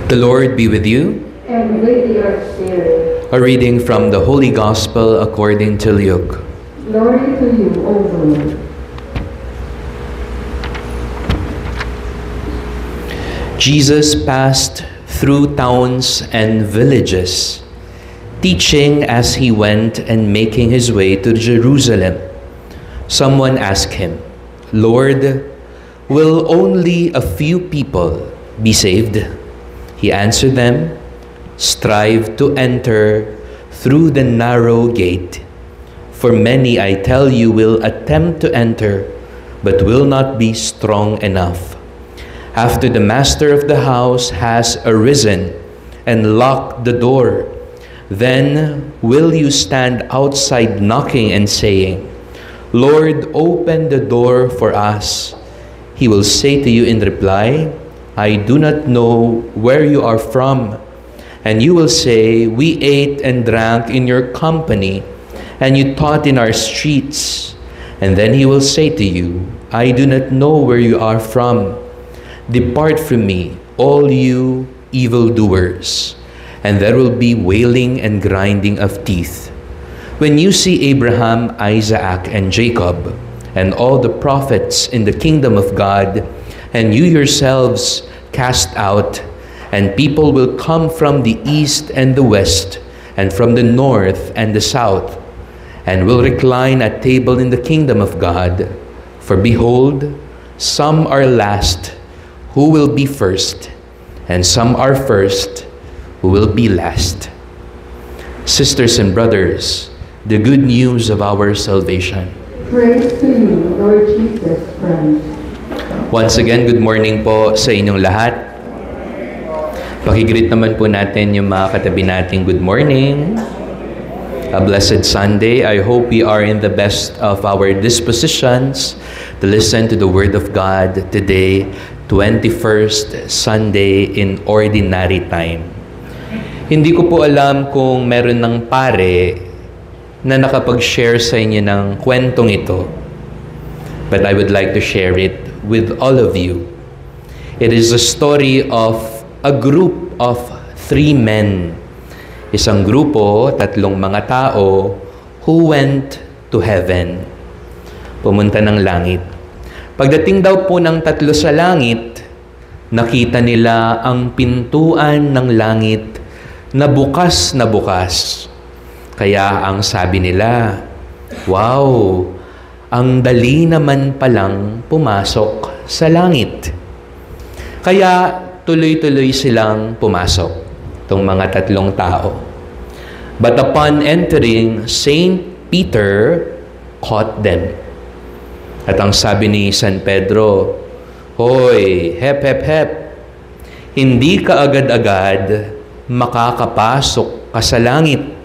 The Lord be with you. And with your spirit. A reading from the Holy Gospel according to Luke. Glory to you, O Lord. Jesus passed through towns and villages, teaching as he went and making his way to Jerusalem. Someone asked him, "Lord, will only a few people be saved?" He answered them, "Strive to enter through the narrow gate. For many, I tell you, will attempt to enter, but will not be strong enough. After the master of the house has arisen and locked the door, then will you stand outside knocking and saying, 'Lord, open the door for us.' He will say to you in reply, 'I do not know where you are from.' And you will say, 'We ate and drank in your company, and you taught in our streets.' And then he will say to you, 'I do not know where you are from. Depart from me, all you evildoers.' And there will be wailing and grinding of teeth. When you see Abraham, Isaac, and Jacob, and all the prophets in the kingdom of God, and you yourselves cast out, and people will come from the east and the west, and from the north and the south, and will recline at table in the kingdom of God. For behold, some are last who will be first, and some are first who will be last." Sisters and brothers, the good news of our salvation. Praise to you, Lord Jesus Christ. Once again, good morning po sa inyong lahat. Pakigreet naman po natin yung mga katabi nating good morning. A blessed Sunday. I hope we are in the best of our dispositions to listen to the Word of God today, 21st Sunday in Ordinary Time. Hindi ko po alam kung meron ng pare na nakapag-share sa inyo ng kwentong ito, but I would like to share it with all of you. It is a story of a group of 3 men. Isang grupo, 3 mga tao who went to heaven. Pumunta ng langit. Pagdating daw po ng 3 sa langit, nakita nila ang pintuan ng langit na bukas na bukas. Kaya ang sabi nila, "Wow, ang dali naman palang pumasok sa langit." Kaya tuloy-tuloy silang pumasok, itong mga 3 tao. But upon entering, Saint Peter caught them. At ang sabi ni San Pedro, "Hoy, hep, hep, hep, hindi ka agad-agad makakapasok ka sa langit.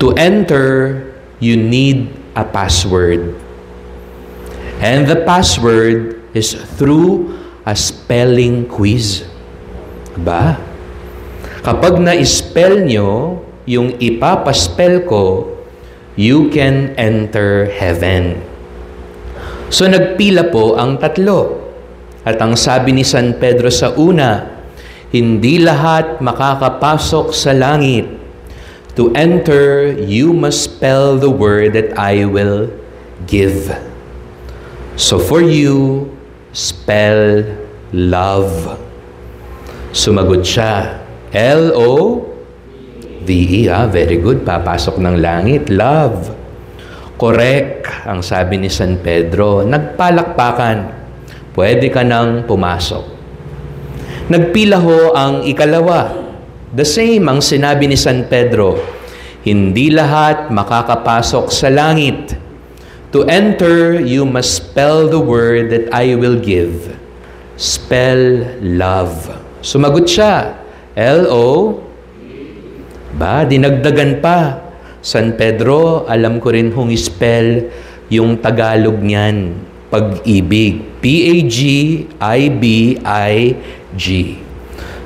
To enter, you need a password. And the password is through a spelling quiz." Ba? Kapag na-spell nyo yung ipapaspell ko, you can enter heaven. So nagpila po ang 3. At ang sabi ni San Pedro sa una, hindi lahat makakapasok sa langit. To enter, you must spell the word that I will give. So for you, spell love. Sumagot siya, L-O-V-E. Very good. Papasok ng langit. Love. Correct, ang sabi ni San Pedro. Nagpalakpakan. Pwede ka nang pumasok. Nagpila ho ang ikalawa. The same ang sinabi ni San Pedro. Hindi lahat makakapasok sa langit. To enter, you must spell the word that I will give. Spell love. Sumagot siya. L-O. Ba, dinagdagan pa. San Pedro, alam ko rin hong spell yung Tagalog niyan. Pag-ibig. P-A-G-I-B-I-G.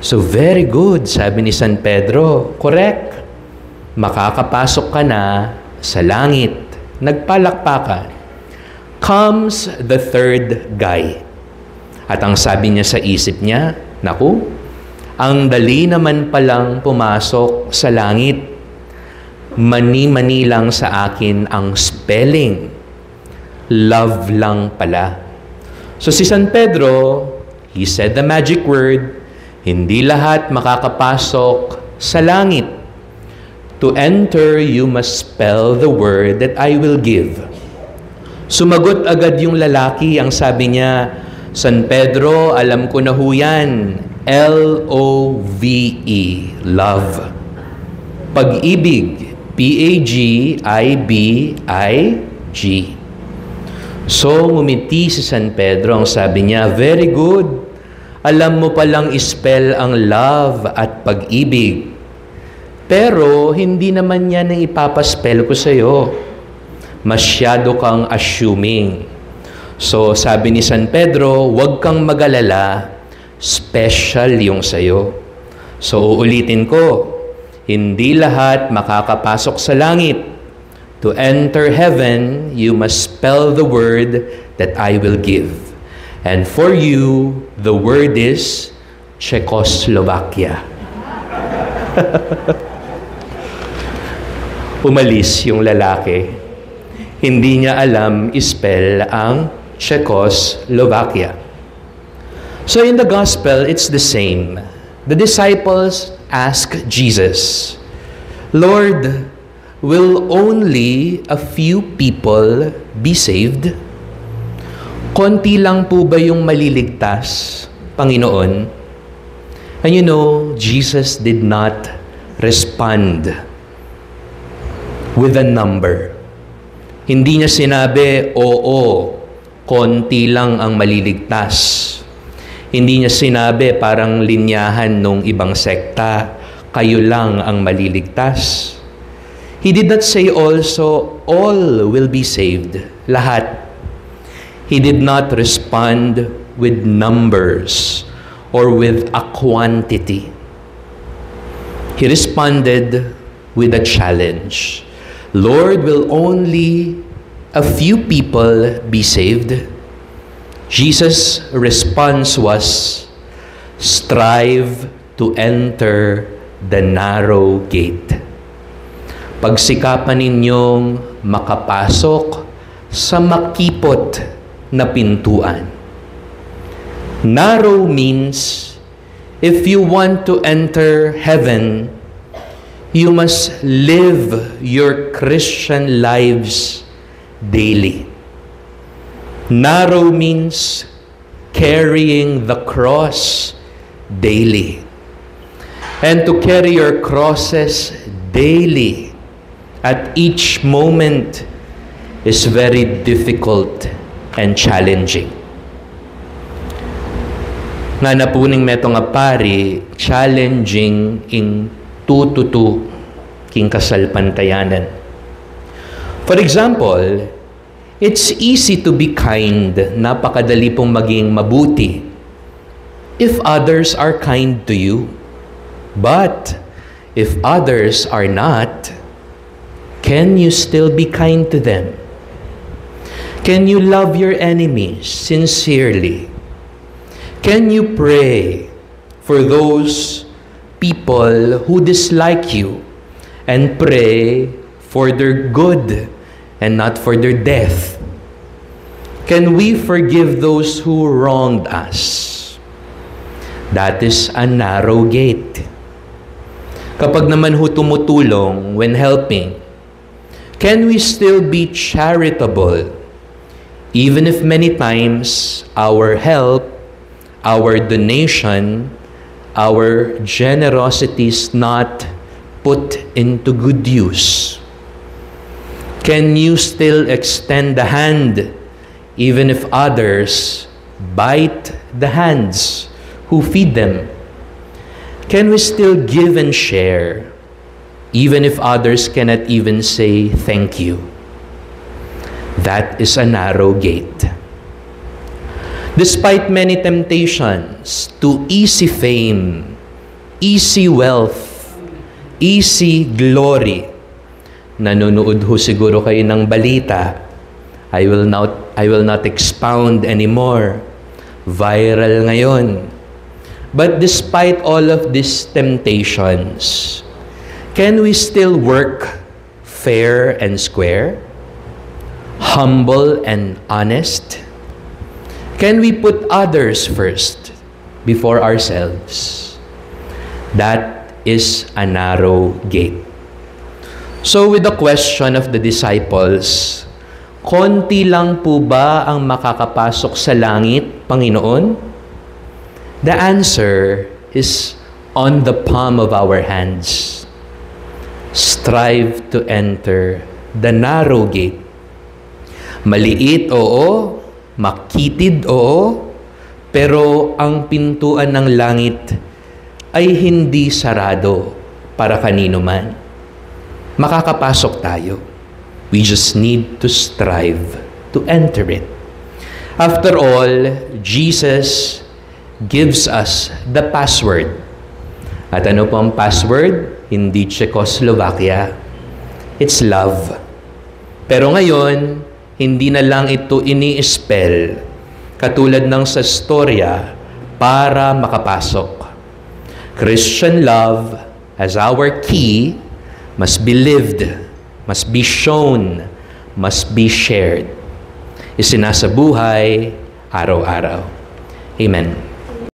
So very good, sabi ni San Pedro. Correct. Makakapasok ka na sa langit. Nagpalakpakan. Comes the 3rd guy. At ang sabi niya sa isip niya, naku, Ang dali naman palang pumasok sa langit. Mani-mani lang sa akin ang spelling. Love lang pala. So si San Pedro, he said the magic word, hindi lahat makakapasok sa langit. To enter, you must spell the word that I will give. Sumagot agad yung lalaki, ang sabi niya, San Pedro, alam ko na ho yan. L-O-V-E, love. Pag-ibig, P-A-G-I-B-I-G. So, ngumiti si San Pedro, ang sabi niya, very good. Alam mo palang ispell ang love at pag-ibig. Pero, hindi naman yan ang ipapaspell ko sa'yo. Masyado kang assuming. So, sabi ni San Pedro, huwag kang mag-alala, special yung sa'yo. So, uulitin ko, hindi lahat makakapasok sa langit. To enter heaven, you must spell the word that I will give. And for you, the word is Czechoslovakia. Umalis yung lalaki. Hindi niya alam ispell ang Czechoslovakia. So in the gospel, it's the same. The disciples ask Jesus, Lord, will only a few people be saved? Konti lang po ba yung maliligtas, Panginoon? And you know, Jesus did not respond with a number. Hindi niya sinabi, oo, konti lang ang maliligtas. Hindi niya sinabi parang linyahan nung ibang sekta, kayo lang ang maliligtas. He did not say also, all will be saved, lahat. He did not respond with numbers or with a quantity. He responded with a challenge. Lord, will only a few people be saved? Jesus' response was, strive to enter the narrow gate. Pagsikapan ninyong makapasok sa makipot na pintuan. Narrow means, if you want to enter heaven, you must live your Christian lives daily. Narrow means carrying the cross daily. And to carry your crosses daily at each moment is very difficult and challenging. Nga na po ning metong pari, challenging in tututu king kasalpantayanan. For example, it's easy to be kind, napakadali pong maging mabuti if others are kind to you. But if others are not, can you still be kind to them? Can you love your enemies sincerely? Can you pray for those people who dislike you and pray for their good and not for their death? Can we forgive those who wronged us? That is a narrow gate. Kapag naman ho tumutulong when helping, can we still be charitable even if many times our help, our donation, our generosity is not put into good use? Can you still extend the hand even if others bite the hands who feed them? Can we still give and share even if others cannot even say thank you? That is a narrow gate. Despite many temptations to easy fame, easy wealth, easy glory, nanonood ho siguro kayo ng balita, I will not expound anymore. Viral ngayon. But despite all of these temptations, can we still work fair and square? Humble and honest? Can we put others first before ourselves? That is a narrow gate. So with the question of the disciples, konti lang po ba ang makakapasok sa langit, Panginoon? The answer is on the palm of our hands. Strive to enter the narrow gate. Maliit, oo. Makitid, oo. Pero ang pintuan ng langit ay hindi sarado para kanino man. Makakapasok tayo. We just need to strive to enter it. After all, Jesus gives us the password. At ano po ang password? Hindi Czechoslovakia. It's love. Pero ngayon, hindi na lang ito ini-spell katulad ng sa storya para makapasok. Christian love as our key must be lived, must be shown, must be shared. Isinasabuhay araw-araw. Amen.